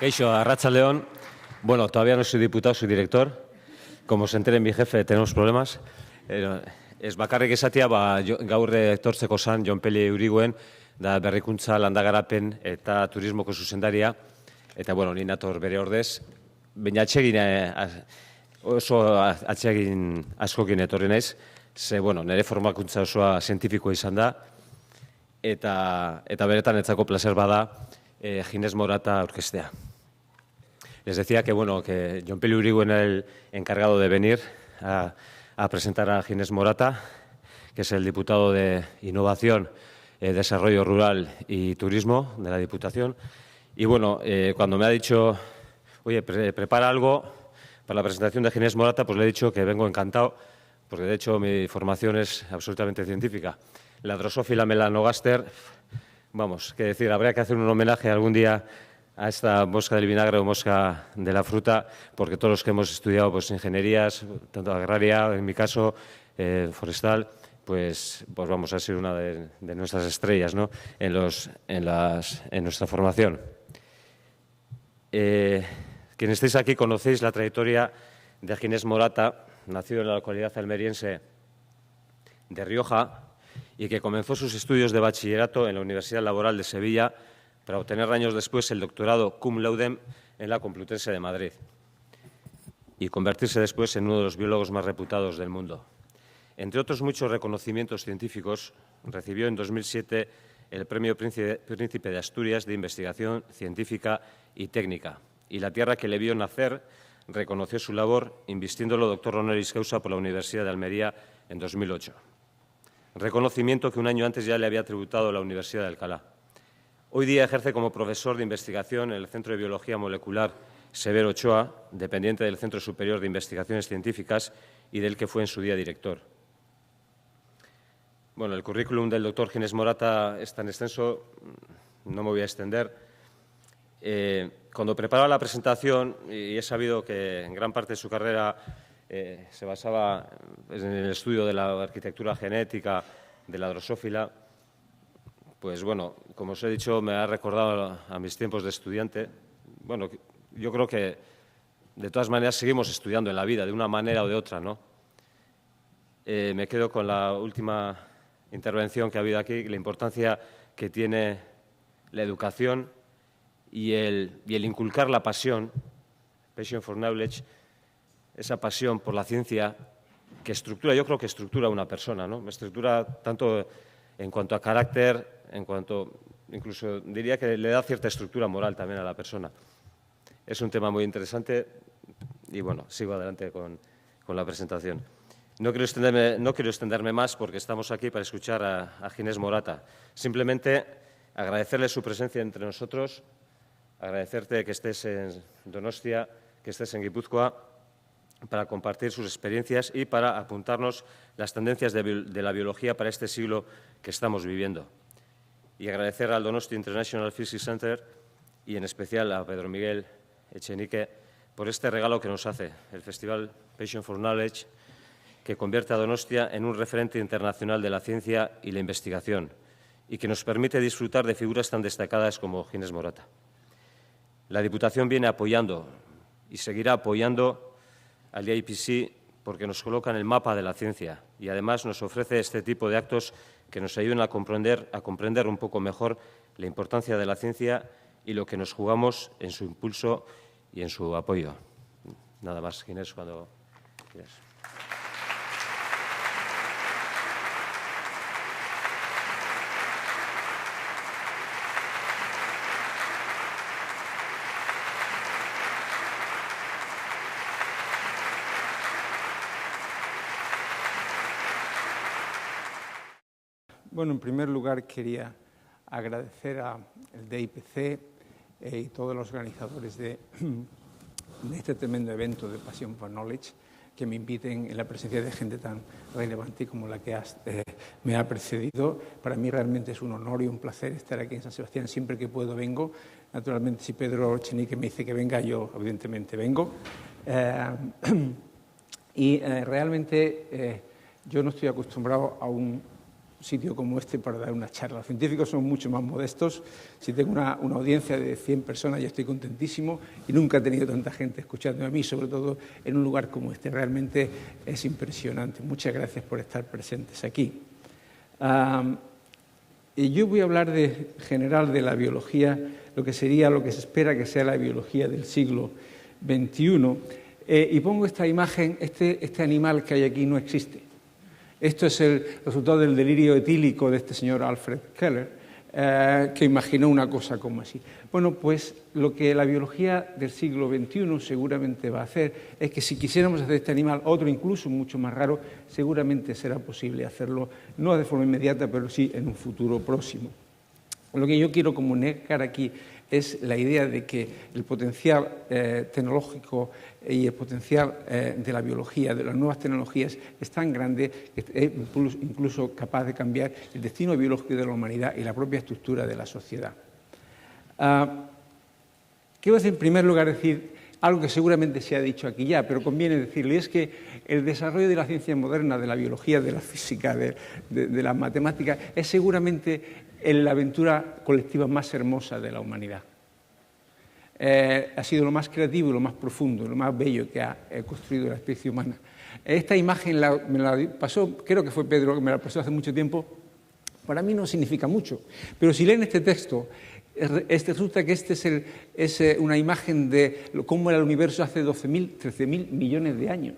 Keisho, Arratsaldeon. Bueno, todavía no soy diputado, soy director. Como se entere mi jefe, tenemos problemas. Ez bakarrik esatia, gaur etortzeko zan Jon Peli Uriguen, da berrikuntza, landagarapen eta turismoko zuzendaria. Eta, bueno, ni nator bere ordez. Baina oso atsegin askokin etorri naiz. Ze, bueno, nire formakuntza osoa zientifikoa izan da. Eta beretan etzako placer bada Ginés Morata aurkeztea. Les decía que, bueno, que Jon Peli Uriguen era el encargado de venir a presentar a Ginés Morata, que es el diputado de Innovación, Desarrollo Rural y Turismo de la Diputación. Y bueno, cuando me ha dicho, oye, prepara algo para la presentación de Ginés Morata, pues le he dicho que vengo encantado, porque de hecho mi formación es absolutamente científica. La Drosophila melanogaster, vamos, que decir, habría que hacer un homenaje algún día a esta mosca del vinagre o mosca de la fruta, porque todos los que hemos estudiado pues, ingenierías, tanto agraria, en mi caso, forestal, pues vamos a ser una de nuestras estrellas, ¿no? en nuestra formación. Quienes estéis aquí conocéis la trayectoria de Ginés Morata, nacido en la localidad almeriense de Rioja y que comenzó sus estudios de bachillerato en la Universidad Laboral de Sevilla para obtener años después el doctorado cum laude en la Complutense de Madrid y convertirse después en uno de los biólogos más reputados del mundo. Entre otros muchos reconocimientos científicos, recibió en 2007 el Premio Príncipe de Asturias de Investigación Científica y Técnica, y la tierra que le vio nacer reconoció su labor invistiéndolo doctor honoris causa por la Universidad de Almería en 2008. Reconocimiento que un año antes ya le había tributado la Universidad de Alcalá. Hoy día ejerce como profesor de investigación en el Centro de Biología Molecular Severo Ochoa, dependiente del Centro Superior de Investigaciones Científicas y del que fue en su día director. Bueno, el currículum del doctor Ginés Morata es tan extenso, no me voy a extender. Cuando preparaba la presentación, y he sabido que en gran parte de su carrera se basaba en el estudio de la arquitectura genética de la drosófila, pues bueno, como os he dicho, me ha recordado a mis tiempos de estudiante. Bueno, yo creo que de todas maneras seguimos estudiando en la vida, de una manera o de otra, ¿no? Me quedo con la última intervención que ha habido aquí, la importancia que tiene la educación y el inculcar la passion for knowledge, esa pasión por la ciencia que estructura, yo creo que estructura a una persona, ¿no? Estructura tanto en cuanto a carácter, incluso diría que le da cierta estructura moral también a la persona. Es un tema muy interesante y, bueno, sigo adelante con la presentación. No quiero extenderme más porque estamos aquí para escuchar a Ginés Morata. Simplemente agradecerle su presencia entre nosotros, agradecerte que estés en Donostia, que estés en Guipúzcoa, para compartir sus experiencias y para apuntarnos las tendencias de la biología para este siglo que estamos viviendo. Y agradecer al Donostia International Physics Center y en especial a Pedro Miguel Echenique por este regalo que nos hace, el Festival Passion for Knowledge, que convierte a Donostia en un referente internacional de la ciencia y la investigación y que nos permite disfrutar de figuras tan destacadas como Ginés Morata. La Diputación viene apoyando y seguirá apoyando al IPC porque nos coloca en el mapa de la ciencia y además nos ofrece este tipo de actos que nos ayuden a comprender un poco mejor la importancia de la ciencia y lo que nos jugamos en su impulso y en su apoyo. Nada más, Ginés, cuando quieras. Bueno, en primer lugar quería agradecer al DIPC y todos los organizadores de este tremendo evento de Passion for Knowledge que me inviten en la presencia de gente tan relevante como la que me ha precedido. Para mí realmente es un honor y un placer estar aquí en San Sebastián. Siempre que puedo vengo. Naturalmente, si Pedro Echenique me dice que venga, yo evidentemente vengo. Realmente yo no estoy acostumbrado a un sitio como este para dar una charla. Los científicos son mucho más modestos. Si tengo una audiencia de 100 personas, yo estoy contentísimo y nunca he tenido tanta gente escuchándome a mí, sobre todo en un lugar como este. Realmente es impresionante. Muchas gracias por estar presentes aquí. Y yo voy a hablar en general de la biología, lo que se espera que sea la biología del siglo XXI. Y pongo esta imagen, este animal que hay aquí no existe. Esto es el resultado del delirio etílico de este señor Alfred Keller, que imaginó una cosa como así. Bueno, pues lo que la biología del siglo XXI seguramente va a hacer es que si quisiéramos hacer este animal otro incluso mucho más raro, seguramente será posible hacerlo, no de forma inmediata, pero sí en un futuro próximo. Lo que yo quiero comunicar aquí es la idea de que el potencial tecnológico y el potencial de la biología, de las nuevas tecnologías, es tan grande que es incluso capaz de cambiar el destino biológico de la humanidad y la propia estructura de la sociedad. Quiero en primer lugar decir algo que seguramente se ha dicho aquí ya, pero conviene decirlo, y es que el desarrollo de la ciencia moderna, de la biología, de la física, de la matemática, es seguramente la aventura colectiva más hermosa de la humanidad. Ha sido lo más creativo y lo más profundo, lo más bello que ha construido la especie humana. Esta imagen me la pasó, creo que fue Pedro que me la pasó hace mucho tiempo. Para mí no significa mucho, pero si leen este texto, resulta que es una imagen de cómo era el universo hace 12.000, 13.000 millones de años,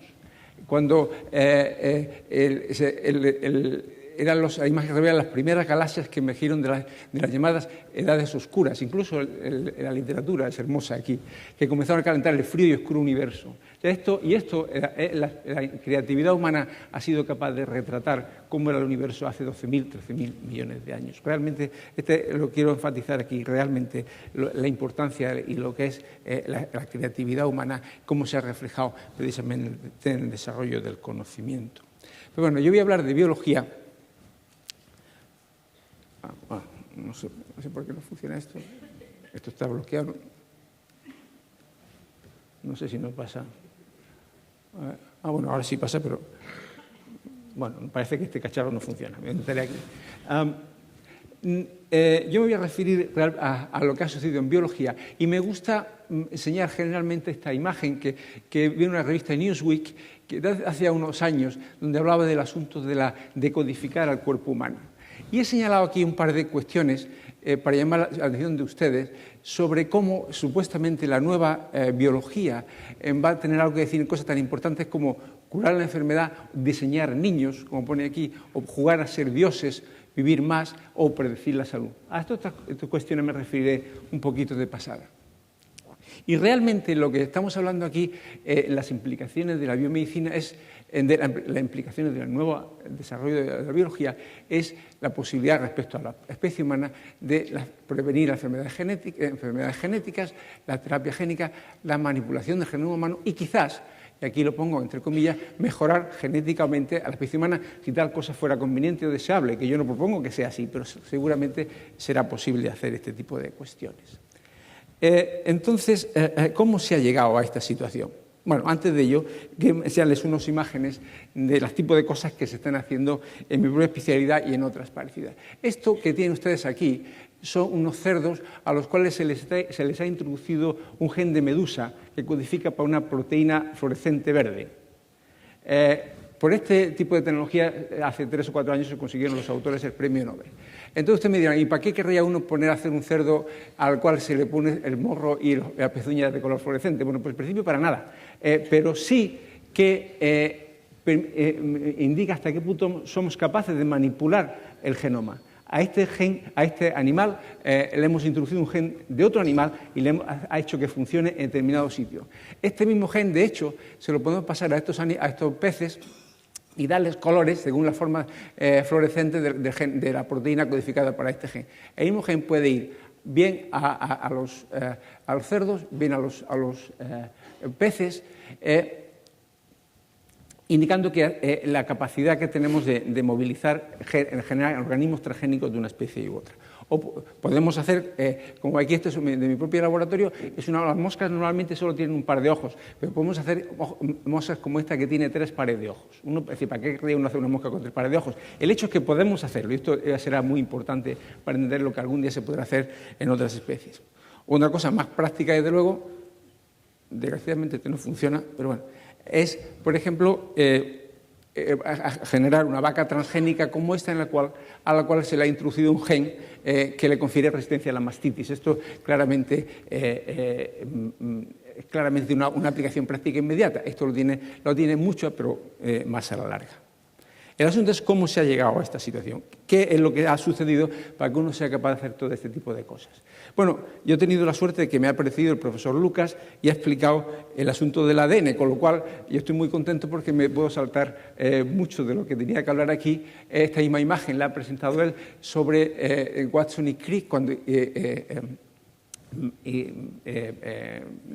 cuando eran las imágenes que revelan las primeras galaxias que emergieron de las llamadas edades oscuras. Incluso la literatura es hermosa aquí, que comenzaron a calentar el frío y oscuro universo. La creatividad humana ha sido capaz de retratar cómo era el universo hace 12.000, 13.000 millones de años. Realmente, lo quiero enfatizar aquí, realmente la importancia y lo que es la creatividad humana, cómo se ha reflejado precisamente en el desarrollo del conocimiento. Pero bueno, yo voy a hablar de biología. No sé por qué no funciona esto. Esto está bloqueado. No sé si no pasa. Bueno, ahora sí pasa, pero bueno, parece que este cacharro no funciona. Me intentaré aquí. Yo me voy a referir a lo que ha sucedido en biología y me gusta enseñar generalmente esta imagen que viene en una revista Newsweek que hace unos años, donde hablaba del asunto de decodificar al cuerpo humano. Y he señalado aquí un par de cuestiones para llamar la atención de ustedes sobre cómo supuestamente la nueva biología va a tener algo que decir en cosas tan importantes como curar la enfermedad, diseñar niños, como pone aquí, o jugar a ser dioses, vivir más o predecir la salud. A estas cuestiones me referiré un poquito de pasada. Y realmente lo que estamos hablando aquí, las implicaciones de la biomedicina, las implicaciones del nuevo desarrollo de la biología, es la posibilidad respecto a la especie humana de prevenir las enfermedades genéticas, la terapia génica, la manipulación del genoma humano y quizás, y aquí lo pongo entre comillas, mejorar genéticamente a la especie humana si tal cosa fuera conveniente o deseable, que yo no propongo que sea así, pero seguramente será posible hacer este tipo de cuestiones. Entonces, ¿cómo se ha llegado a esta situación? Bueno, antes de ello, quiero enseñarles unas imágenes de los tipos de cosas que se están haciendo en mi propia especialidad y en otras parecidas. Esto que tienen ustedes aquí son unos cerdos a los cuales se les ha introducido un gen de medusa que codifica para una proteína fluorescente verde. Por este tipo de tecnología, hace 3 o 4 años se consiguieron los autores el premio Nobel. Entonces usted me dirá, ¿y para qué querría uno poner a hacer un cerdo al cual se le pone el morro y la pezuña de color fluorescente? Bueno, pues en principio para nada, pero sí que indica hasta qué punto somos capaces de manipular el genoma. A este animal le hemos introducido un gen de otro animal y ha hecho que funcione en determinado sitio. Este mismo gen, de hecho, se lo podemos pasar a estos peces y darles colores según la forma fluorescente de la proteína codificada para este gen. El mismo gen puede ir bien a los cerdos, bien a los peces, indicando que la capacidad que tenemos de movilizar en general organismos transgénicos de una especie u otra. O podemos hacer, como aquí este es de mi propio laboratorio, las moscas normalmente solo tienen un par de ojos, pero podemos hacer moscas como esta que tiene 3 pares de ojos. Es decir, ¿para qué querría uno hacer una mosca con 3 pares de ojos? El hecho es que podemos hacerlo, y esto será muy importante para entender lo que algún día se podrá hacer en otras especies. Una cosa más práctica, desde luego, desgraciadamente no funciona, pero bueno, es, por ejemplo, generar una vaca transgénica como esta a la cual se le ha introducido un gen que le confiere resistencia a la mastitis. Esto claramente es claramente una aplicación práctica inmediata. Esto lo tiene mucho, pero más a la larga. El asunto es cómo se ha llegado a esta situación, qué es lo que ha sucedido para que uno sea capaz de hacer todo este tipo de cosas. Bueno, yo he tenido la suerte de que me ha aparecido el profesor Lucas y ha explicado el asunto del ADN, con lo cual yo estoy muy contento porque me puedo saltar mucho de lo que tenía que hablar aquí. Esta misma imagen la ha presentado él sobre Watson y Crick cuando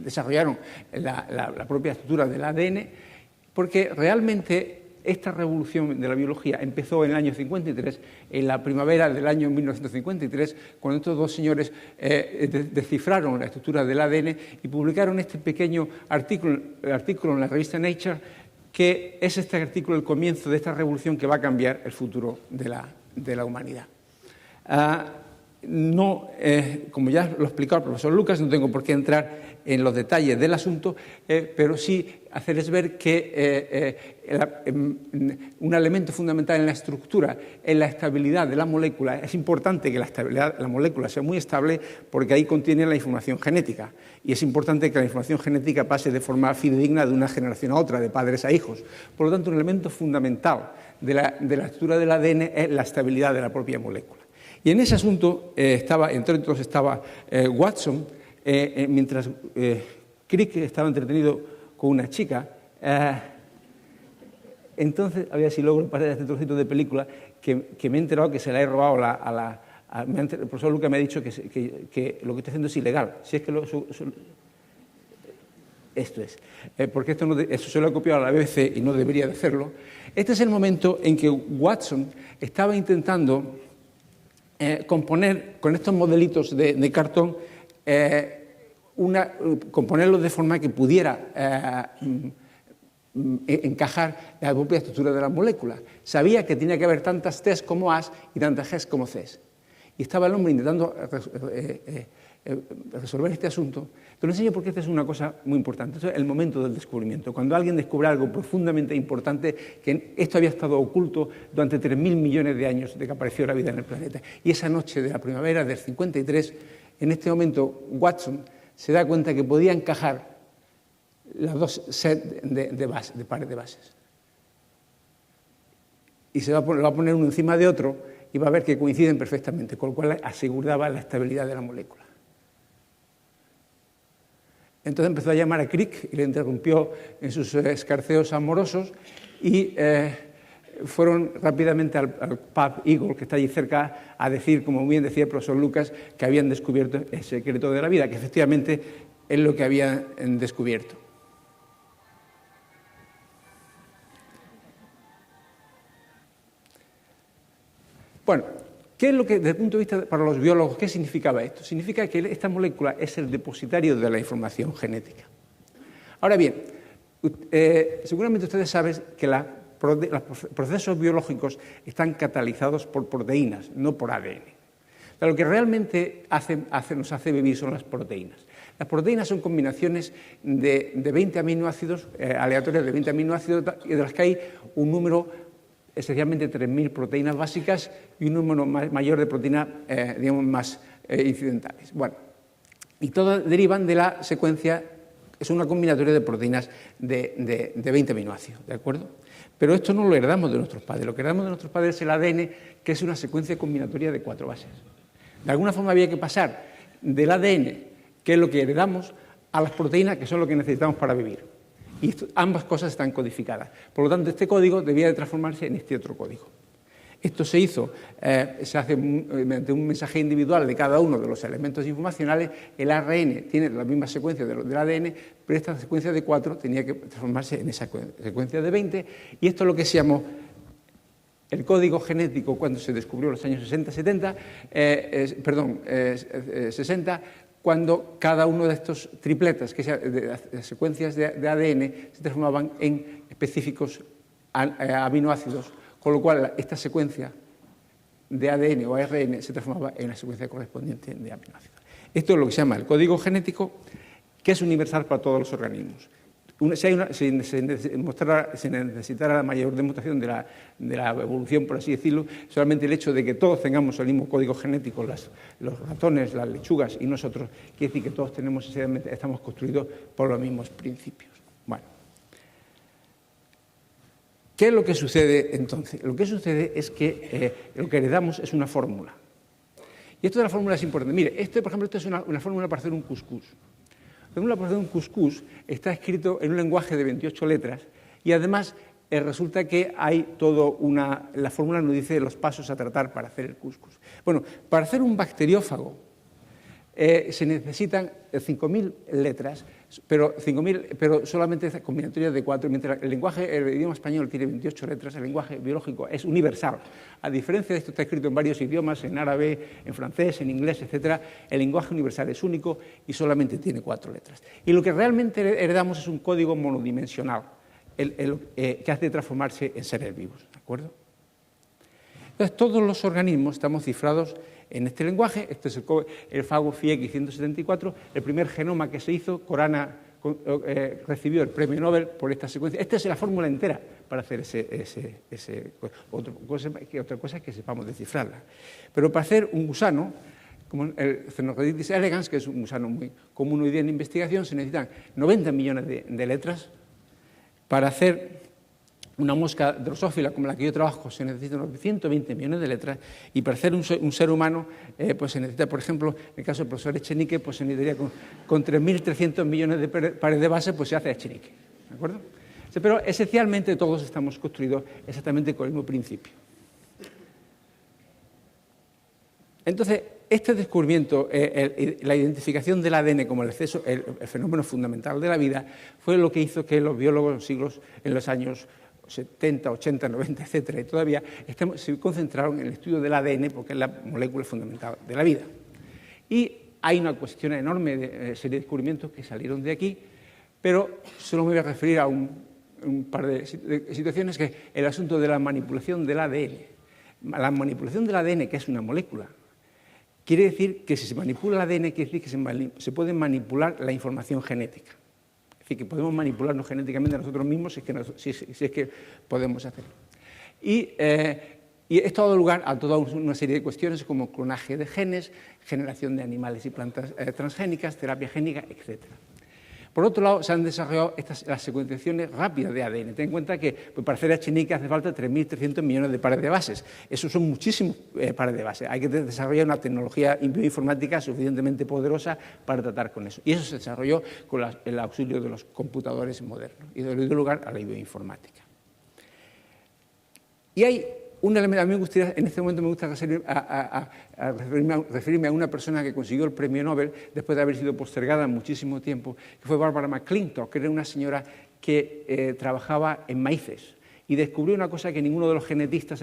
desarrollaron la propia estructura del ADN, porque realmente esta revolución de la biología empezó en el año 53, en la primavera del año 1953, cuando estos dos señores descifraron la estructura del ADN y publicaron este pequeño artículo en la revista Nature, que es este artículo el comienzo de esta revolución que va a cambiar el futuro de la humanidad. Como ya lo ha explicado el profesor Lucas, no tengo por qué entrar en los detalles del asunto, pero sí hacerles ver que un elemento fundamental en la estructura es la estabilidad de la molécula. Es importante que la molécula sea muy estable porque ahí contiene la información genética y es importante que la información genética pase de forma fidedigna de una generación a otra, de padres a hijos. Por lo tanto, un elemento fundamental de la estructura del ADN es la estabilidad de la propia molécula. Y en ese asunto entre otros estaba Watson, mientras Crick estaba entretenido con una chica. Entonces, a ver si logro pasar este trocito de película que me he enterado que se la he robado el profesor Lucas me ha dicho que lo que estoy haciendo es ilegal. Si es que esto es, porque eso se lo he copiado a la BBC y no debería de hacerlo. Este es el momento en que Watson estaba intentando componer con estos modelitos de cartón, componerlos de forma que pudiera encajar la propia estructura de la molécula. Sabía que tenía que haber tantas T's como A's y tantas G's como C's. Y estaba el hombre intentando resolver este asunto. Te lo enseño porque esta es una cosa muy importante. Esto es el momento del descubrimiento. Cuando alguien descubre algo profundamente importante, que esto había estado oculto durante 3.000 millones de años de que apareció la vida en el planeta. Y esa noche de la primavera del 53, en este momento Watson se da cuenta que podía encajar las dos sets de pares de bases. Y se va a poner uno encima de otro y va a ver que coinciden perfectamente, con lo cual aseguraba la estabilidad de la molécula. Entonces empezó a llamar a Crick y le interrumpió en sus escarceos amorosos y fueron rápidamente al pub Eagle, que está allí cerca, a decir, como bien decía el profesor Lucas, que habían descubierto el secreto de la vida, que efectivamente es lo que habían descubierto. Bueno, ¿qué es lo que, desde el punto de vista para los biólogos, qué significaba esto? Significa que esta molécula es el depositario de la información genética. Ahora bien, seguramente ustedes saben que los procesos biológicos están catalizados por proteínas, no por ADN. Lo que realmente nos hace vivir son las proteínas. Las proteínas son combinaciones de 20 aminoácidos aleatorios, de 20 aminoácidos, de las que hay un número esencialmente 3.000 proteínas básicas y un número mayor de proteínas, digamos, más incidentales. Bueno, y todas derivan de la secuencia, es una combinatoria de proteínas de 20 aminoácidos, ¿de acuerdo? Pero esto no lo heredamos de nuestros padres, lo que heredamos de nuestros padres es el ADN, que es una secuencia combinatoria de 4 bases. De alguna forma había que pasar del ADN, que es lo que heredamos, a las proteínas, que son lo que necesitamos para vivir. Y ambas cosas están codificadas. Por lo tanto, este código debía de transformarse en este otro código. Esto se hizo, se hace mediante un mensaje individual de cada uno de los elementos informacionales. El ARN tiene la misma secuencia del ADN, pero esta secuencia de 4 tenía que transformarse en esa secuencia de 20, y esto es lo que se llamó el código genético cuando se descubrió en los años 60, cuando cada uno de estos tripletas, de secuencias de ADN, se transformaban en específicos aminoácidos, con lo cual esta secuencia de ADN o ARN se transformaba en la secuencia correspondiente de aminoácidos. Esto es lo que se llama el código genético, que es universal para todos los organismos. Si necesitara la mayor demostración de la evolución, por así decirlo, solamente el hecho de que todos tengamos el mismo código genético, los ratones, las lechugas y nosotros, quiere decir que todos estamos construidos por los mismos principios. Bueno, ¿qué es lo que sucede entonces? Lo que sucede es que lo que heredamos es una fórmula. Y esto de la fórmula es importante. Mire, por ejemplo, esto es una fórmula para hacer un cuscús. La fórmula para hacer un cuscús está escrito en un lenguaje de 28 letras y además resulta que hay la fórmula nos dice los pasos a tratar para hacer el cuscús. Bueno, para hacer un bacteriófago se necesitan 5.000 letras, pero solamente combinatorias de 4, mientras el idioma español tiene 28 letras, el lenguaje biológico es universal. A diferencia de esto, está escrito en varios idiomas, en árabe, en francés, en inglés, etc. El lenguaje universal es único y solamente tiene 4 letras. Y lo que realmente heredamos es un código monodimensional, que hace de transformarse en seres vivos, ¿de acuerdo? Entonces, todos los organismos estamos cifrados en este lenguaje. Este es el fago FIEC 174, el primer genoma que se hizo. Corana recibió el premio Nobel por esta secuencia. Esta es la fórmula entera para hacer otra cosa es que sepamos descifrarla. Pero para hacer un gusano, como el Ctenocladitis elegans, que es un gusano muy común hoy día en investigación, se necesitan 90 millones de letras. Para hacer una mosca drosófila como la que yo trabajo se necesitan unos 120 millones de letras, y para hacer un ser humano pues se necesita, por ejemplo, en el caso del profesor Echenique, pues se necesitaría con 3.300 millones de pares de base, pues se hace Echenique, ¿de acuerdo? Pero esencialmente todos estamos construidos exactamente con el mismo principio. Entonces, este descubrimiento, la identificación del ADN como el fenómeno fundamental de la vida, fue lo que hizo que los biólogos en los años 70, 80, 90, etcétera, y todavía se concentraron en el estudio del ADN porque es la molécula fundamental de la vida. Y hay una cuestión enorme de serie de descubrimientos que salieron de aquí, pero solo me voy a referir a un par de situaciones, que el asunto de la manipulación del ADN. La manipulación del ADN, que es una molécula, quiere decir que si se manipula el ADN, quiere decir que se puede manipular la información genética. Es decir, que podemos manipularnos genéticamente a nosotros mismos si es que podemos hacerlo. Y esto ha dado lugar a toda una serie de cuestiones como clonaje de genes, generación de animales y plantas transgénicas, terapia génica, etc. Por otro lado, se han desarrollado las secuenciaciones rápidas de ADN. Ten en cuenta que para hacer Echenique hace falta 3.300 millones de pares de bases. Esos son muchísimos pares de bases. Hay que desarrollar una tecnología bioinformática suficientemente poderosa para tratar con eso. Y eso se desarrolló con el auxilio de los computadores modernos y dio lugar a la bioinformática. Y hay un elemento, a mí me gustaría, en este momento me gusta referirme a una persona que consiguió el premio Nobel después de haber sido postergada muchísimo tiempo, que fue Barbara McClintock, que era una señora que trabajaba en maíces y descubrió una cosa que ninguno de los genetistas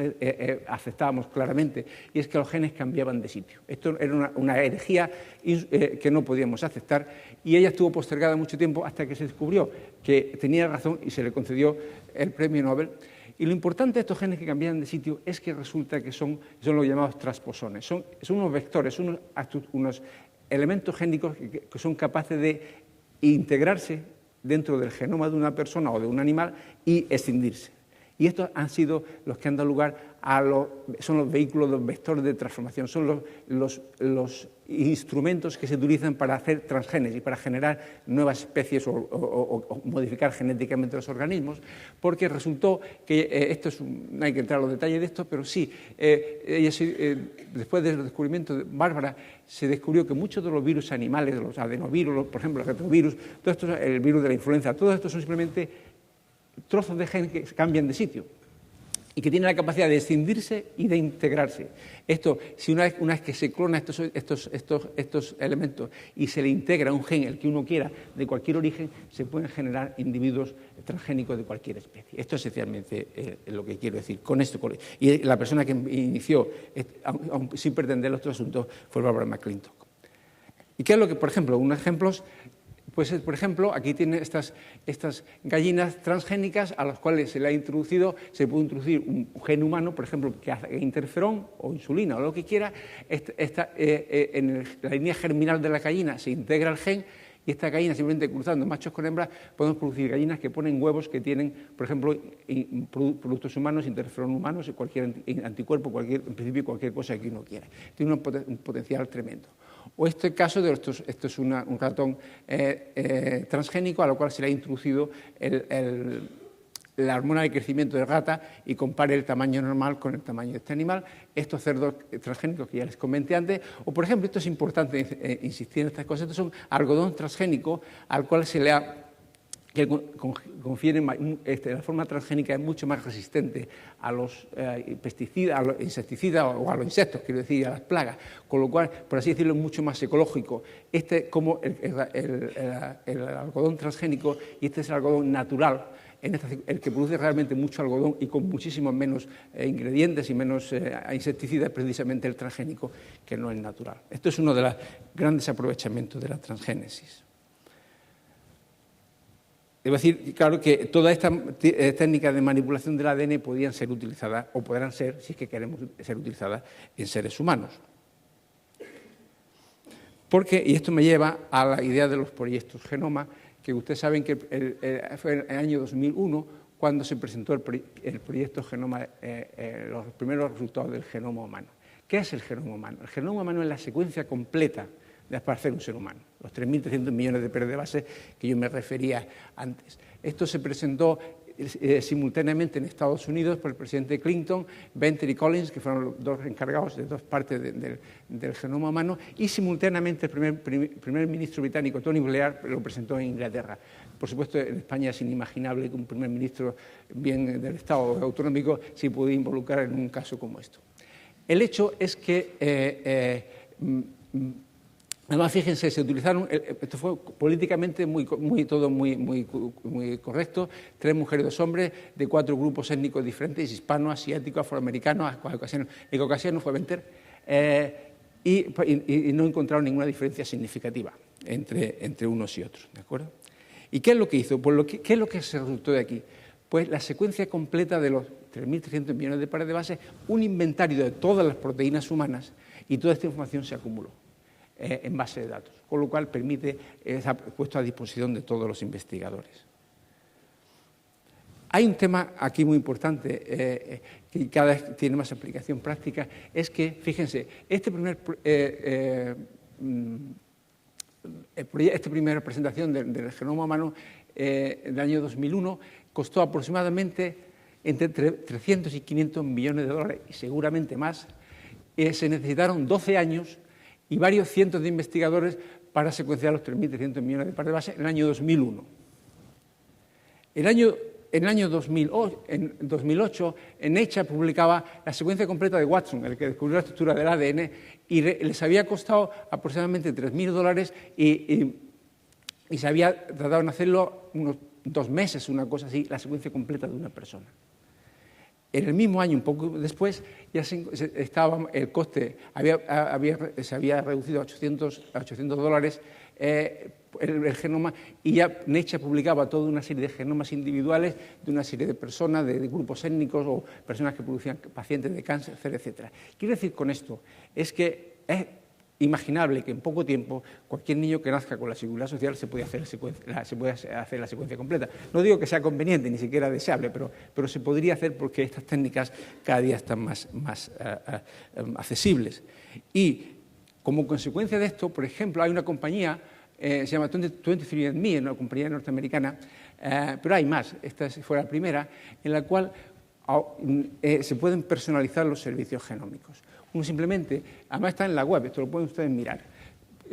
aceptábamos claramente, y es que los genes cambiaban de sitio. Esto era una herejía que no podíamos aceptar, y ella estuvo postergada mucho tiempo hasta que se descubrió que tenía razón y se le concedió el premio Nobel. Y lo importante de estos genes que cambian de sitio es que resulta que son los llamados transposones. Son unos vectores, unos elementos génicos que son capaces de integrarse dentro del genoma de una persona o de un animal y escindirse. Y estos han sido los que han dado lugar son los vehículos, los vectores de transformación, son los instrumentos que se utilizan para hacer transgenes y para generar nuevas especies o modificar genéticamente los organismos, porque resultó que no hay que entrar a los detalles de esto, pero sí, después del descubrimiento de Bárbara, se descubrió que muchos de los virus animales, los adenovirus, por ejemplo, el retrovirus, todo esto, el virus de la influenza, todo esto son simplemente trozos de gen que cambian de sitio. y que tiene la capacidad de escindirse y de integrarse. Esto, si una vez que se clona estos elementos y se le integra un gen, el que uno quiera, de cualquier origen, se pueden generar individuos transgénicos de cualquier especie. Esto es esencialmente lo que quiero decir con esto. Y la persona que inició, sin pretender los otros asuntos, fue Barbara McClintock. ¿Y qué es lo que, por ejemplo, unos ejemplos? Pues, por ejemplo, aquí tiene estas gallinas transgénicas a las cuales se le ha introducido, se puede introducir un gen humano, por ejemplo, que hace interferón o insulina o lo que quiera. En la línea germinal de la gallina se integra el gen y esta gallina, simplemente cruzando machos con hembras, podemos producir gallinas que ponen huevos que tienen, por ejemplo, productos humanos, interferón humanos, cualquier anticuerpo, en principio cualquier cosa que uno quiera. Tiene un potencial tremendo. O este caso, esto es un ratón transgénico a lo cual se le ha introducido la hormona de crecimiento de rata y compare el tamaño normal con el tamaño de este animal. Estos cerdos transgénicos que ya les comenté antes, o por ejemplo, esto es importante insistir en estas cosas, estos son algodón transgénico al cual se le ha que confiere la forma transgénica es mucho más resistente a los pesticidas, a los insecticidas o a los insectos, quiero decir, a las plagas, con lo cual, por así decirlo, es mucho más ecológico. Como el algodón transgénico, y este es el algodón natural, el que produce realmente mucho algodón y con muchísimos menos ingredientes y menos insecticidas, precisamente el transgénico, que no es natural. Esto es uno de los grandes aprovechamientos de la transgénesis. Debo decir, claro, que todas estas técnicas de manipulación del ADN podían ser utilizadas, o podrán ser, si es que queremos ser utilizadas, en seres humanos. Y esto me lleva a la idea de los proyectos Genoma, que ustedes saben que fue en el año 2001 cuando se presentó el proyecto Genoma, los primeros resultados del genoma humano. ¿Qué es el genoma humano? El genoma humano es la secuencia completa para hacer un ser humano, los 3.300 millones de pares de bases que yo me refería antes. Esto se presentó simultáneamente en Estados Unidos por el presidente Clinton, Venter y Collins, que fueron los dos encargados de dos partes del genoma humano, y simultáneamente el primer ministro británico, Tony Blair, lo presentó en Inglaterra. Por supuesto, en España es inimaginable que un primer ministro bien del Estado autonómico se pudiera involucrar en un caso como esto. El hecho es que además, fíjense, se utilizaron, esto fue políticamente todo muy correcto, 3 mujeres y 2 hombres de 4 grupos étnicos diferentes, hispano, asiático, afroamericano, el caucasiano fue Venter, y no encontraron ninguna diferencia significativa entre unos y otros, ¿de acuerdo? ¿Y qué es lo que hizo? Pues ¿qué es lo que se resultó de aquí? Pues la secuencia completa de los 3.300 millones de pares de bases, un inventario de todas las proteínas humanas, y toda esta información se acumuló en base de datos, con lo cual está puesto a disposición de todos los investigadores. Hay un tema aquí muy importante que cada vez tiene más aplicación práctica, es que, fíjense, esta primera presentación del genoma humano del año 2001 costó aproximadamente entre 300 y 500 millones de dólares, y seguramente más. Se necesitaron 12 años y varios cientos de investigadores para secuenciar los 3.300 millones de pares de bases en el año 2001. En el año 2008, en Nature publicaba la secuencia completa de Watson, el que descubrió la estructura del ADN, y les había costado aproximadamente $3.000 y se había tratado en hacerlo unos 2 meses, una cosa así, la secuencia completa de una persona. En el mismo año, un poco después, ya el coste se había reducido a $800 el genoma, y ya Nature publicaba toda una serie de genomas individuales de una serie de personas, de grupos étnicos o personas que producían pacientes de cáncer, etc. Quiero decir con esto, es que es imaginable que en poco tiempo cualquier niño que nazca con la seguridad social se puede hacer la secuencia completa. No digo que sea conveniente, ni siquiera deseable, pero se podría hacer porque estas técnicas cada día están más accesibles. Y como consecuencia de esto, por ejemplo, hay una compañía, se llama 23andMe, una compañía norteamericana, pero hay más, esta fue la primera, en la cual se pueden personalizar los servicios genómicos. Uno simplemente, además está en la web, esto lo pueden ustedes mirar,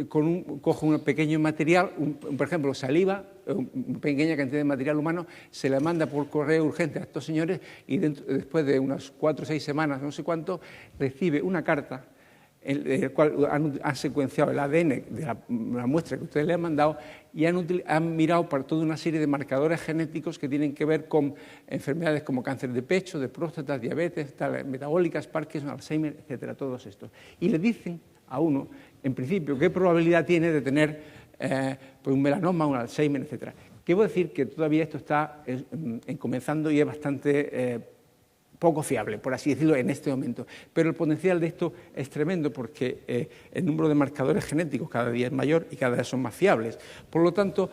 cojo un pequeño material, por ejemplo, saliva, una pequeña cantidad de material humano, se la manda por correo urgente a estos señores y después de unas 4 o 6 semanas, no sé cuánto, recibe una carta en el cual han secuenciado el ADN de la muestra que ustedes le han mandado y han mirado para toda una serie de marcadores genéticos que tienen que ver con enfermedades como cáncer de pecho, de próstata, diabetes, metabólicas, Parkinson, Alzheimer, etcétera, todos estos. Y le dicen a uno, en principio, qué probabilidad tiene de tener pues un melanoma, un Alzheimer, etcétera. Quiero decir que todavía esto está comenzando y es bastante poco fiable, por así decirlo, en este momento. Pero el potencial de esto es tremendo porque el número de marcadores genéticos cada día es mayor y cada vez son más fiables. Por lo tanto,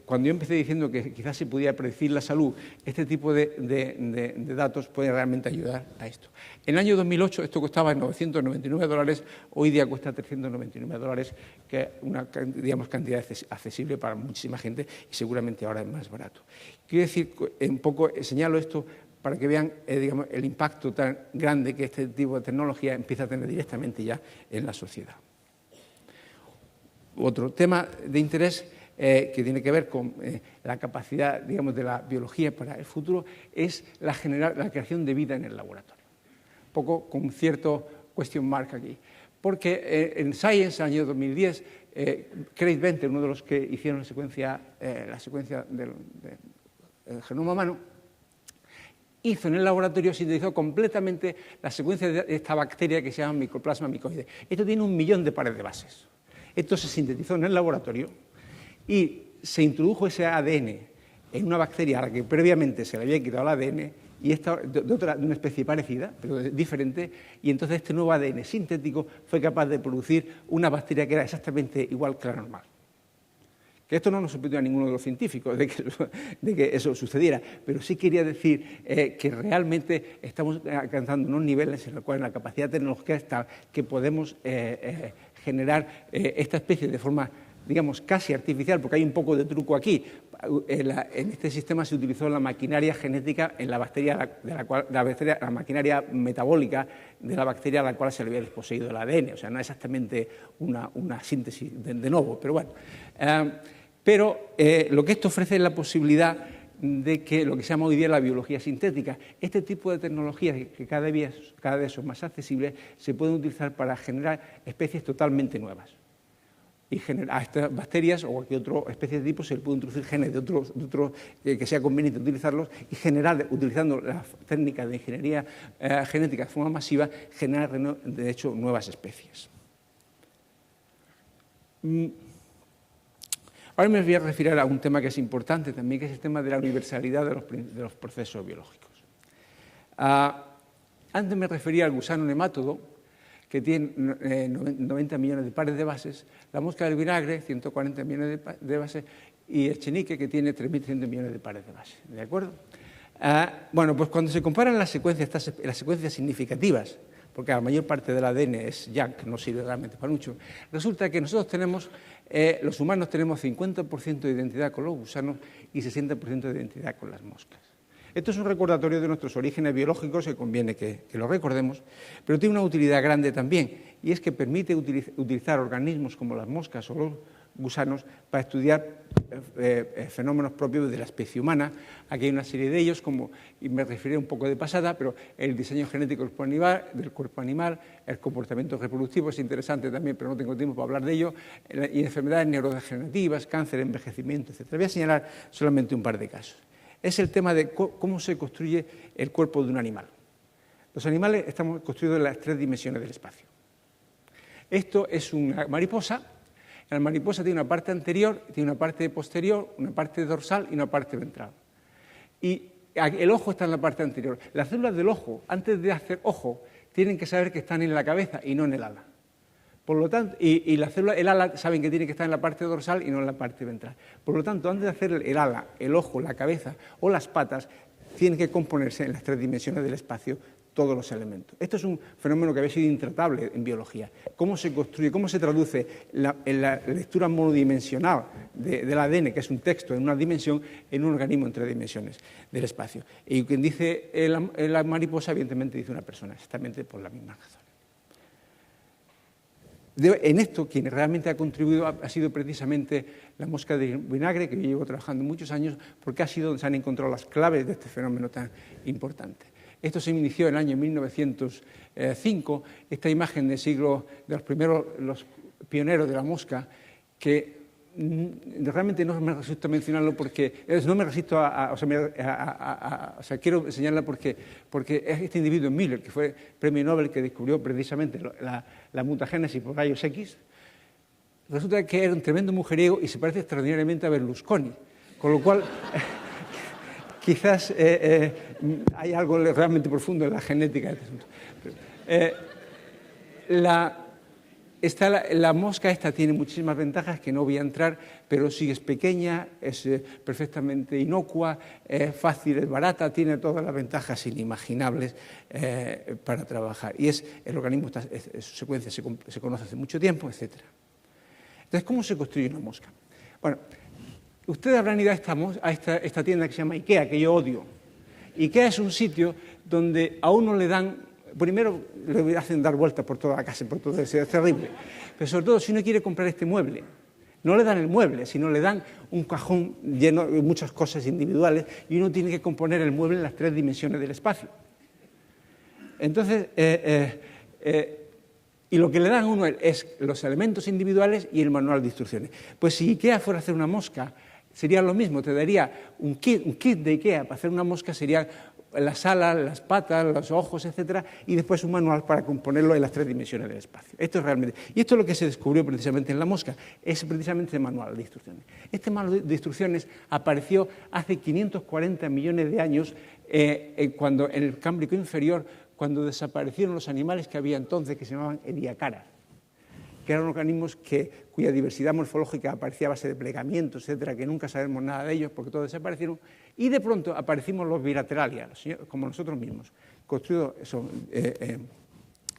cuando yo empecé diciendo que quizás se pudiera predecir la salud, este tipo de datos puede realmente ayudar a esto. En el año 2008 esto costaba $999, hoy día cuesta $399, que es una, digamos, cantidad accesible para muchísima gente y seguramente ahora es más barato. Quiero decir, un poco señalo esto para que vean digamos, el impacto tan grande que este tipo de tecnología empieza a tener directamente ya en la sociedad. Otro tema de interés que tiene que ver con la capacidad, digamos, de la biología para el futuro es la creación de vida en el laboratorio. Un poco con cierto question mark aquí. Porque en Science, en el año 2010, Craig Venter, uno de los que hicieron la secuencia del genoma humano, hizo en el laboratorio, sintetizó completamente la secuencia de esta bacteria que se llama Mycoplasma mycoides. Esto tiene 1 millón de pares de bases. Esto se sintetizó en el laboratorio y se introdujo ese ADN en una bacteria a la que previamente se le había quitado el ADN y esta de una especie parecida, pero diferente, y entonces este nuevo ADN sintético fue capaz de producir una bacteria que era exactamente igual que la normal. Que esto no nos sorprendió a ninguno de los científicos de que eso sucediera, pero sí quería decir que realmente estamos alcanzando unos niveles en los cuales la capacidad tecnológica está que podemos generar esta especie de forma, digamos, casi artificial, porque hay un poco de truco aquí. En este sistema se utilizó la maquinaria genética en la bacteria, la maquinaria metabólica de la bacteria a la cual se le había desposeído el ADN, o sea, no exactamente una síntesis de nuevo, pero bueno. Pero lo que esto ofrece es la posibilidad de que lo que se llama hoy día la biología sintética, este tipo de tecnologías que cada vez son más accesibles, se pueden utilizar para generar especies totalmente nuevas. Y a estas bacterias o a cualquier otra especie de tipo se le puede introducir genes de otros que sea conveniente utilizarlos y generar, utilizando las técnicas de ingeniería genética de forma masiva, generar de hecho nuevas especies. Ahora me voy a referir a un tema que es importante también, que es el tema de la universalidad de los procesos biológicos. Antes me refería al gusano nemátodo, que tiene 90 millones de pares de bases, la mosca del vinagre, 140 millones de bases, y el chenique, que tiene 3.300 millones de pares de bases. ¿De acuerdo? Bueno, pues cuando se comparan las secuencias significativas, porque la mayor parte del ADN es junk, no sirve realmente para mucho, resulta que nosotros tenemos, los humanos tenemos 50% de identidad con los gusanos y 60% de identidad con las moscas. Esto es un recordatorio de nuestros orígenes biológicos, que conviene que lo recordemos, pero tiene una utilidad grande también, y es que permite utilizar organismos como las moscas o los gusanos para estudiar fenómenos propios de la especie humana. Aquí hay una serie de ellos, y me referiré un poco de pasada, pero el diseño genético del cuerpo animal, el comportamiento reproductivo es interesante también, pero no tengo tiempo para hablar de ello, y enfermedades neurodegenerativas, cáncer, envejecimiento, etc. Voy a señalar solamente un par de casos. Es el tema de cómo se construye el cuerpo de un animal. Los animales estamos construidos en las 3 dimensiones del espacio. Esto es una mariposa. La mariposa tiene una parte anterior, tiene una parte posterior, una parte dorsal y una parte ventral. Y el ojo está en la parte anterior. Las células del ojo, antes de hacer ojo, tienen que saber que están en la cabeza y no en el ala. Por lo tanto, y las células, el ala, saben que tiene que estar en la parte dorsal y no en la parte ventral. Por lo tanto, antes de hacer el ala, el ojo, la cabeza o las patas, tienen que componerse en las 3 dimensiones del espacio todos los elementos. Esto es un fenómeno que había sido intratable en biología. ¿Cómo se construye, cómo se traduce la lectura monodimensional del ADN, que es un texto en una dimensión, en un organismo en 3 dimensiones del espacio? Y quien dice la mariposa, evidentemente dice una persona, exactamente por la misma razón. En esto, quien realmente ha contribuido ha sido precisamente la mosca de vinagre, que yo llevo trabajando muchos años, porque ha sido donde se han encontrado las claves de este fenómeno tan importante. Esto se inició en el año 1905, esta imagen de los pioneros de la mosca, que realmente no me resisto a mencionarlo porque no me resisto quiero enseñarla porque es este individuo Miller, que fue premio Nobel, que descubrió precisamente la mutagénesis por rayos X. Resulta que era un tremendo mujeriego y se parece extraordinariamente a Berlusconi, con lo cual quizás hay algo realmente profundo en la genética de este asunto. La mosca esta tiene muchísimas ventajas que no voy a entrar, pero sí es pequeña, es perfectamente inocua, es fácil, es barata, tiene todas las ventajas inimaginables para trabajar. Y el organismo, su secuencia se conoce hace mucho tiempo, etc. Entonces, ¿cómo se construye una mosca? Bueno, ustedes habrán ido a esta tienda que se llama IKEA, que yo odio. IKEA es un sitio donde a uno le dan... Primero le hacen dar vueltas por toda la casa, por todo eso, es terrible. Pero sobre todo, si uno quiere comprar este mueble, no le dan el mueble, sino le dan un cajón lleno de muchas cosas individuales y uno tiene que componer el mueble en las 3 dimensiones del espacio. Entonces, y lo que le dan a uno es los elementos individuales y el manual de instrucciones. Pues si IKEA fuera a hacer una mosca, sería lo mismo, te daría un kit de IKEA para hacer una mosca, sería las alas, las patas, los ojos, etcétera, y después un manual para componerlo en las 3 dimensiones del espacio. Esto es realmente, y esto es lo que se descubrió precisamente en la mosca, es precisamente el manual de instrucciones. Este manual de instrucciones apareció hace 540 millones de años, cuando en el Cámbrico inferior, cuando desaparecieron los animales que había entonces, que se llamaban ediacaras, que eran organismos cuya diversidad morfológica aparecía a base de plegamientos, etcétera, que nunca sabemos nada de ellos porque todos desaparecieron, y de pronto aparecimos los bilateralia, como nosotros mismos, construidos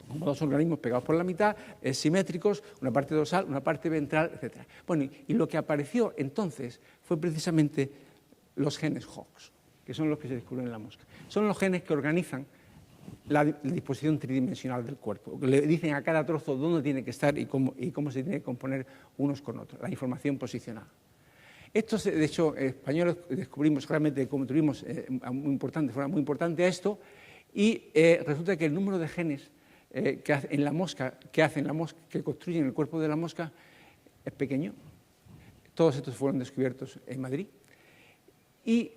como 2 organismos pegados por la mitad, simétricos, una parte dorsal, una parte ventral, etcétera. Bueno, y lo que apareció entonces fue precisamente los genes Hox, que son los que se descubren en la mosca. Son los genes que organizan la disposición tridimensional del cuerpo. Le dicen a cada trozo dónde tiene que estar y cómo se tiene que componer unos con otros, la información posicional. Estos, de hecho, españoles descubrimos realmente, como tuvimos de forma muy importante esto, y resulta que el número de genes que construyen el cuerpo de la mosca es pequeño. Todos estos fueron descubiertos en Madrid. Y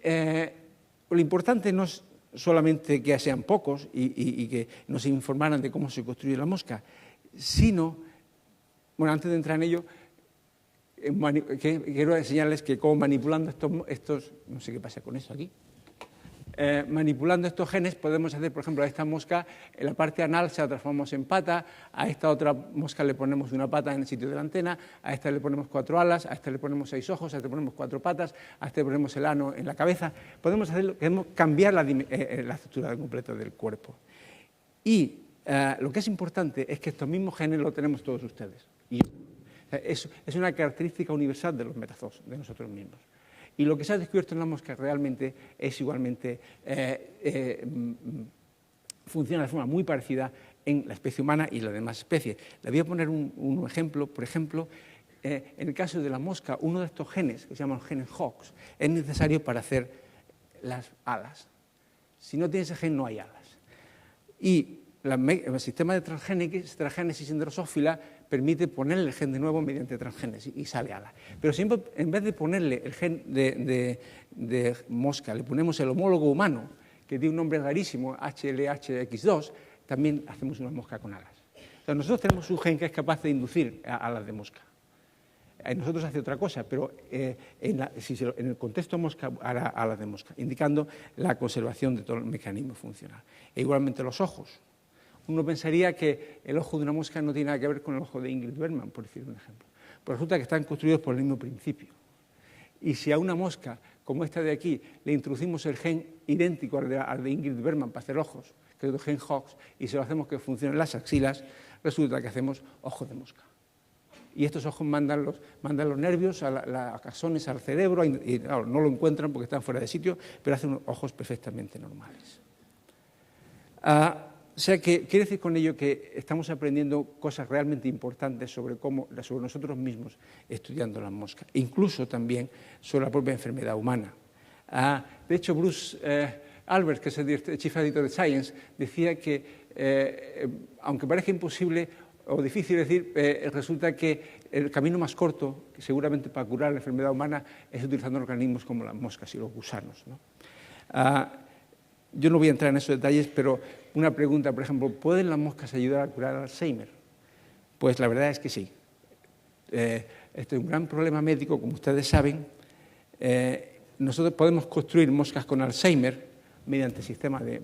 lo importante no es solamente que sean pocos y que nos informaran de cómo se construye la mosca, sino, bueno, antes de entrar en ello, quiero enseñarles que cómo manipulando estos, no sé qué pasa con esto aquí, manipulando estos genes podemos hacer, por ejemplo, a esta mosca, en la parte anal se la transformamos en pata, a esta otra mosca le ponemos una pata en el sitio de la antena, a esta le ponemos 4 alas, a esta le ponemos 6 ojos, a esta le ponemos 4 patas, a esta le ponemos el ano en la cabeza. Podemos cambiar la estructura completa del cuerpo. Y lo que es importante es que estos mismos genes los tenemos todos ustedes. Y es una característica universal de los metazoos, de nosotros mismos. Y lo que se ha descubierto en la mosca realmente es igualmente, funciona de forma muy parecida en la especie humana y las demás especies. Le voy a poner un ejemplo. Por ejemplo, en el caso de la mosca, uno de estos genes, que se llaman genes Hox, es necesario para hacer las alas. Si no tiene ese gen, no hay alas. Y el sistema de transgénesis en Drosophila permite ponerle el gen de nuevo mediante transgénesis y sale ala. Pero siempre, en vez de ponerle el gen de mosca, le ponemos el homólogo humano, que tiene un nombre rarísimo, HLH-X2, también hacemos una mosca con alas. O sea, nosotros tenemos un gen que es capaz de inducir alas de mosca. En nosotros hace otra cosa, pero en el contexto mosca hará alas de mosca, indicando la conservación de todo el mecanismo funcional. E igualmente los ojos. Uno pensaría que el ojo de una mosca no tiene nada que ver con el ojo de Ingrid Bergman, por decir un ejemplo. Pero resulta que están construidos por el mismo principio. Y si a una mosca, como esta de aquí, le introducimos el gen idéntico al de Ingrid Bergman para hacer ojos, que es el gen Hox, y se lo hacemos que funcione en las axilas, resulta que hacemos ojos de mosca. Y estos ojos mandan los nervios, a axones al cerebro, y claro, no lo encuentran porque están fuera de sitio, pero hacen ojos perfectamente normales. O sea, que quiere decir con ello que estamos aprendiendo cosas realmente importantes sobre nosotros mismos estudiando las moscas, incluso también sobre la propia enfermedad humana. De hecho, Bruce Albert, que es el Chief Editor de Science, decía que, aunque parezca imposible o difícil decir, resulta que el camino más corto, seguramente para curar la enfermedad humana, es utilizando organismos como las moscas y los gusanos, ¿no? Yo no voy a entrar en esos detalles, pero una pregunta, por ejemplo, ¿pueden las moscas ayudar a curar Alzheimer? Pues la verdad es que sí. Este es un gran problema médico, como ustedes saben. Nosotros podemos construir moscas con Alzheimer mediante sistemas de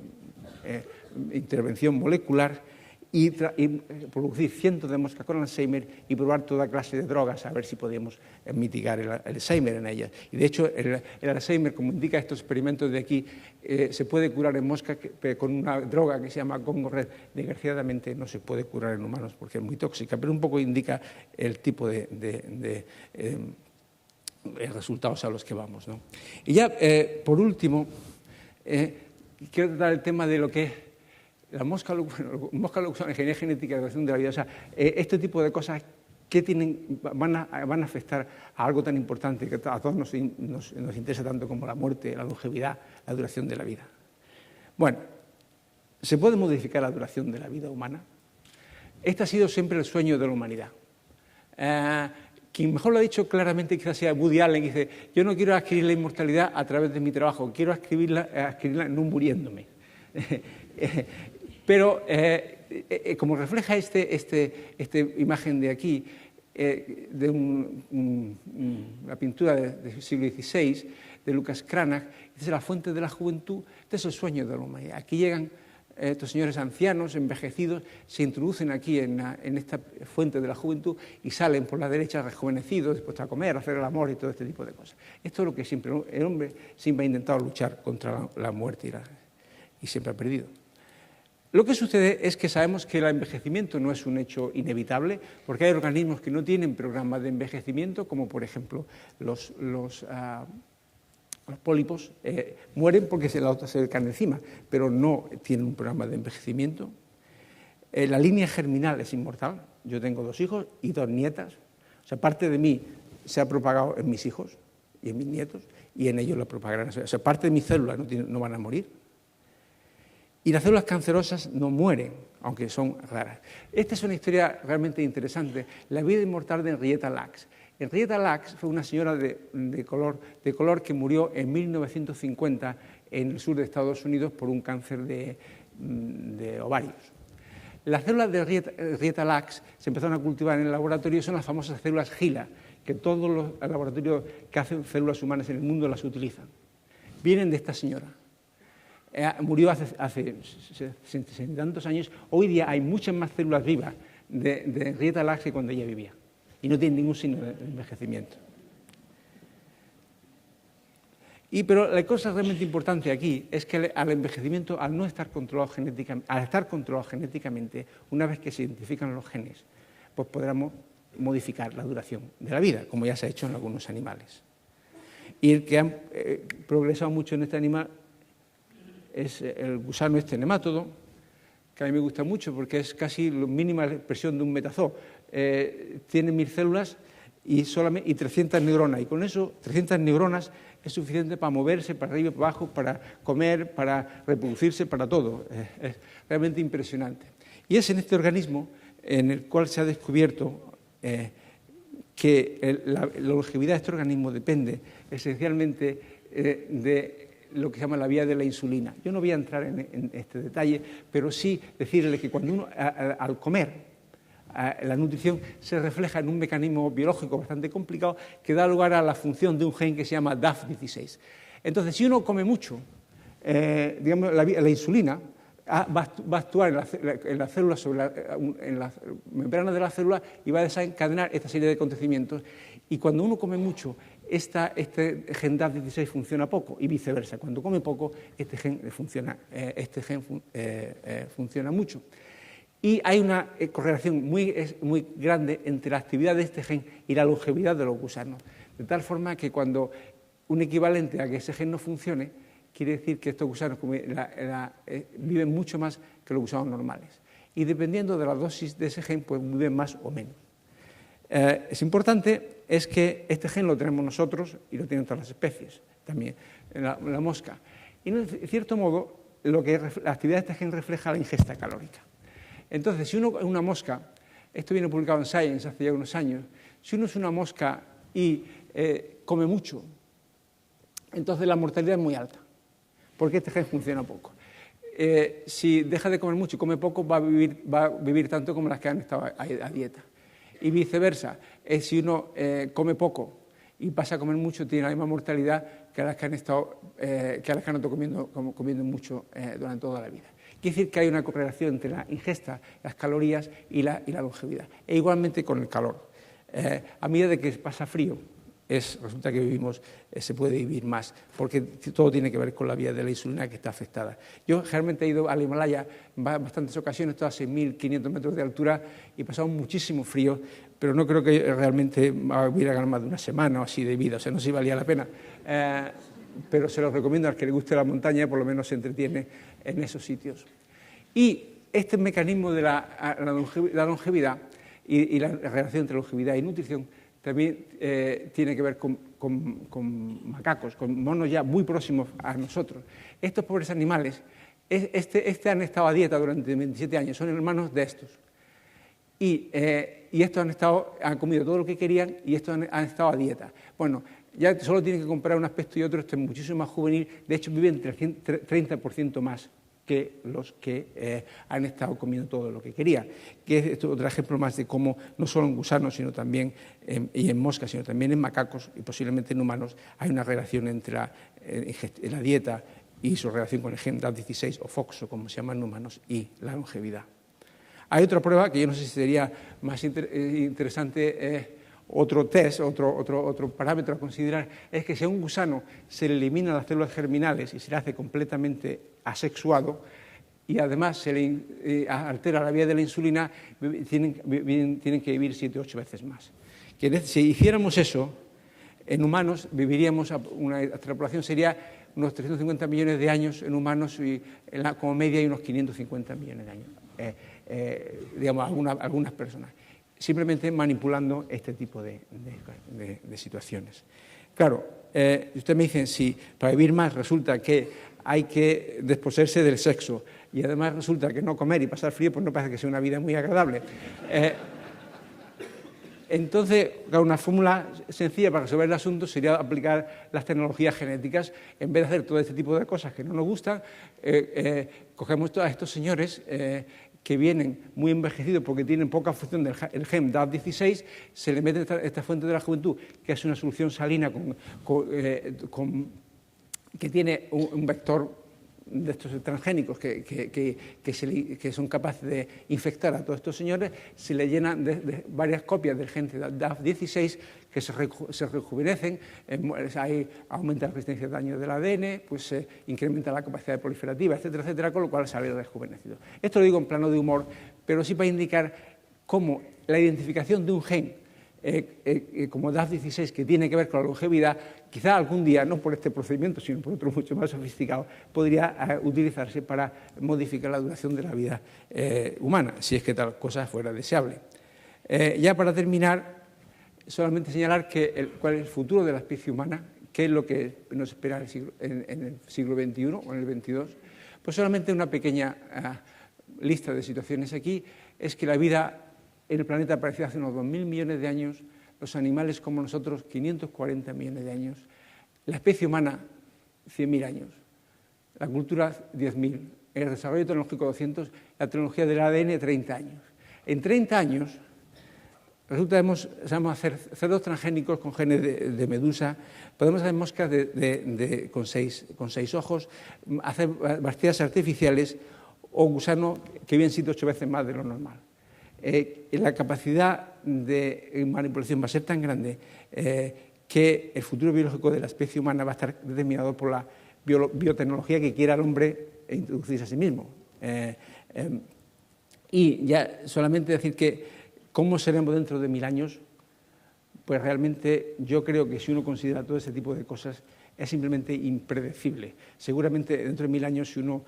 intervención molecular y producir cientos de moscas con Alzheimer y probar toda clase de drogas a ver si podemos mitigar el Alzheimer en ellas. Y de hecho, el Alzheimer, como indica estos experimentos de aquí, se puede curar en moscas con una droga que se llama Congo-Red. Desgraciadamente no se puede curar en humanos porque es muy tóxica, pero un poco indica el tipo de resultados a los que vamos, ¿no? Y ya, por último, quiero tratar el tema de lo que es la mosca locución, ingeniería genética y evaluación de la vida. O sea, este tipo de cosas que van a afectar a algo tan importante que a todos nos interesa tanto como la muerte, la longevidad, la duración de la vida. Bueno, ¿se puede modificar la duración de la vida humana? Este ha sido siempre el sueño de la humanidad. Quien mejor lo ha dicho claramente quizás sea Woody Allen, que dice: yo no quiero adquirir la inmortalidad a través de mi trabajo, quiero adquirirla no muriéndome. Pero como refleja esta imagen de aquí, de una pintura del siglo XVI, de Lucas Cranach, es la fuente de la juventud, este es el sueño de la humanidad. Aquí llegan estos señores ancianos, envejecidos, se introducen aquí en esta fuente de la juventud y salen por la derecha rejuvenecidos, dispuestos a comer, a hacer el amor y todo este tipo de cosas. Esto es lo que siempre el hombre siempre ha intentado luchar contra la muerte y siempre ha perdido. Lo que sucede es que sabemos que el envejecimiento no es un hecho inevitable, porque hay organismos que no tienen programas de envejecimiento, como por ejemplo los pólipos mueren porque se les cae encima, pero no tienen un programa de envejecimiento. La línea germinal es inmortal. Yo tengo 2 hijos y 2 nietas. O sea, parte de mí se ha propagado en mis hijos y en mis nietos, y en ellos lo propagarán. O sea, parte de mis células no van a morir. Y las células cancerosas no mueren, aunque son raras. Esta es una historia realmente interesante, la vida inmortal de Henrietta Lacks. Henrietta Lacks fue una señora de color que murió en 1950 en el sur de Estados Unidos por un cáncer de ovarios. Las células de Henrietta Lacks se empezaron a cultivar en el laboratorio, son las famosas células HeLa, que todos los laboratorios que hacen células humanas en el mundo las utilizan. Vienen de esta señora. Murió hace 60 y tantos años. Hoy día hay muchas más células vivas de Henrietta Lacks que cuando ella vivía. Y no tiene ningún signo de envejecimiento. Pero la cosa realmente importante aquí es que al envejecimiento, al estar controlado genéticamente, una vez que se identifican los genes, pues podremos modificar la duración de la vida, como ya se ha hecho en algunos animales. Y el que ha progresado mucho en este animal es el gusano nemátodo, que a mí me gusta mucho porque es casi la mínima expresión de un metazoo. Tiene 1000 células y 300 neuronas, y con eso 300 neuronas es suficiente para moverse para arriba y para abajo, para comer, para reproducirse, para todo. Es realmente impresionante. Y es en este organismo en el cual se ha descubierto que la longevidad de este organismo depende esencialmente de lo que se llama la vía de la insulina. Yo no voy a entrar en este detalle, pero sí decirle que cuando uno, al comer, la nutrición se refleja en un mecanismo biológico bastante complicado que da lugar a la función de un gen que se llama DAF16. Entonces, si uno come mucho, digamos, la insulina va a actuar en las células, en las membranas de la célula, y va a desencadenar esta serie de acontecimientos. Y cuando uno come mucho, este gen DAF16 funciona poco, y viceversa. Cuando come poco, este gen funciona mucho. Y hay una correlación muy grande entre la actividad de este gen y la longevidad de los gusanos. De tal forma que cuando un equivalente a que ese gen no funcione, quiere decir que estos gusanos viven mucho más que los gusanos normales. Y dependiendo de la dosis de ese gen, pues viven más o menos. Es importante es que este gen lo tenemos nosotros y lo tienen todas las especies, también la mosca. Y en cierto modo, la actividad de este gen refleja la ingesta calórica. Entonces, si una mosca, esto viene publicado en Science hace ya unos años, si uno es una mosca y come mucho, entonces la mortalidad es muy alta, porque este gen funciona poco. Si deja de comer mucho y come poco, va a vivir tanto como las que han estado a dieta. Y viceversa, si uno come poco y pasa a comer mucho, tiene la misma mortalidad que las que han estado comiendo mucho durante toda la vida. Quiere decir que hay una correlación entre la ingesta, las calorías y la longevidad. E igualmente con el calor. A medida de que pasa frío, resulta que se puede vivir más, porque todo tiene que ver con la vía de la insulina que está afectada. Yo generalmente he ido al Himalaya en bastantes ocasiones, todas a 6.500 metros de altura, y he pasado muchísimo frío, pero no creo que realmente hubiera ganado más de una semana o así de vida, o sea, no sé si valía la pena. Pero se los recomiendo al que le guste la montaña, por lo menos se entretiene en esos sitios. Y este mecanismo de la longevidad y la relación entre longevidad y nutrición también tiene que ver con macacos, con monos ya muy próximos a nosotros. Estos pobres animales, han estado a dieta durante 27 años, son hermanos de estos. Y estos han comido todo lo que querían y estos han estado a dieta. Bueno, ya solo tienen que comprar un aspecto y otro, esto es muchísimo más juvenil, de hecho viven 30% más que los que han estado comiendo todo lo que querían. Que es otro ejemplo más de cómo no solo en gusanos, sino también y en moscas, sino también en macacos y posiblemente en humanos hay una relación entre la dieta y su relación con el gen DAP16 o FOXO, como se llama en humanos, y la longevidad. Hay otra prueba que yo no sé si sería más interesante, otro test, otro parámetro a considerar, es que si a un gusano se le eliminan las células germinales y se le hace completamente asexuado y además se le altera la vía de la insulina, tienen que vivir 7 o 8 veces más. Si hiciéramos eso, en humanos viviríamos, una extrapolación sería unos 350 millones de años en humanos y como media hay unos 550 millones de años. Digamos, algunas personas, simplemente manipulando este tipo de situaciones. Claro, usted me dice, si para vivir más resulta que hay que desposeerse del sexo y además resulta que no comer y pasar frío, pues no parece que sea una vida muy agradable. Entonces, una fórmula sencilla para resolver el asunto sería aplicar las tecnologías genéticas. En vez de hacer todo este tipo de cosas que no nos gustan, cogemos a estos señores que vienen muy envejecidos porque tienen poca función del gen DAP16, se le mete esta fuente de la juventud, que es una solución salina que tiene un vector de estos transgénicos que son capaces de infectar a todos estos señores, se le llenan de varias copias del gen DAP16 que se rejuvenecen, aumenta la resistencia al daño del ADN, pues se incrementa la capacidad proliferativa, etcétera, etcétera, con lo cual sale rejuvenecido. Esto lo digo en plano de humor, pero sí para indicar cómo la identificación de un gen como DAP16 que tiene que ver con la longevidad, quizá algún día, no por este procedimiento, sino por otro mucho más sofisticado, podría utilizarse para modificar la duración de la vida humana, si es que tal cosa fuera deseable. Ya para terminar, solamente señalar cuál es el futuro de la especie humana, qué es lo que nos espera en el siglo XXI o en el XXII. Pues solamente una pequeña lista de situaciones aquí, es que la vida en el planeta apareció hace unos 2.000 millones de años, los animales como nosotros 540 millones de años, la especie humana 100.000 años, la cultura 10.000, el desarrollo tecnológico 200, la tecnología del ADN 30 años. En 30 años resulta que sabemos hacer cerdos transgénicos con genes de medusa, podemos hacer moscas con seis ojos, hacer bacterias artificiales o gusanos que viven 7 o 8 veces más de lo normal. La capacidad de manipulación va a ser tan grande que el futuro biológico de la especie humana va a estar determinado por la biotecnología que quiera el hombre introducirse a sí mismo. Y ya solamente decir que ¿cómo seremos dentro de 1000 años? Pues realmente yo creo que si uno considera todo ese tipo de cosas, es simplemente impredecible. Seguramente dentro de 1000 años, si uno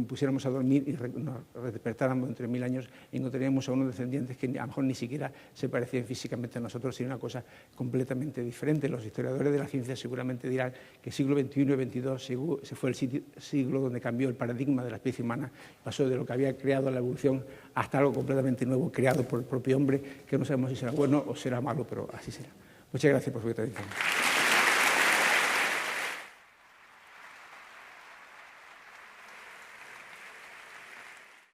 pusiéramos a dormir y nos despertáramos dentro de 1000 años, encontraríamos a unos descendientes que a lo mejor ni siquiera se parecían físicamente a nosotros, sino una cosa completamente diferente. Los historiadores de la ciencia seguramente dirán que el siglo XXI y XXII se fue el siglo donde cambió el paradigma de la especie humana, pasó de lo que había creado la evolución hasta algo completamente nuevo, creado por el propio hombre, que no sabemos si será bueno o será malo, pero así será. Muchas gracias por su atención.